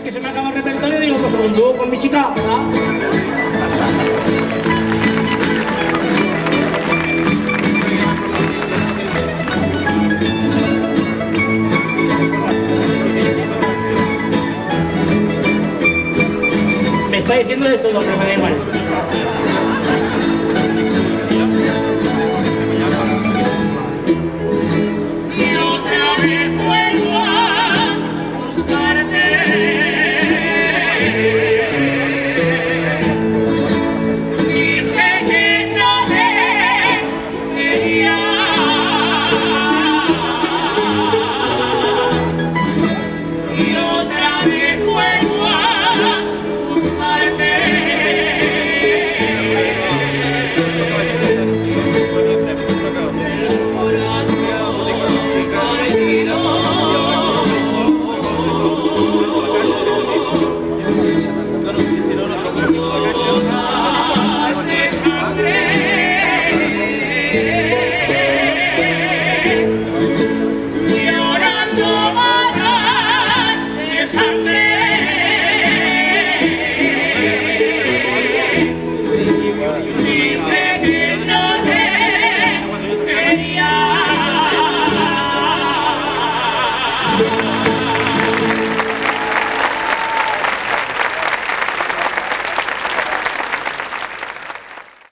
que se me acaba el repertorio, digo, pues un dúo con mi chica, ¿verdad? Me está diciendo de todo, pero me da igual.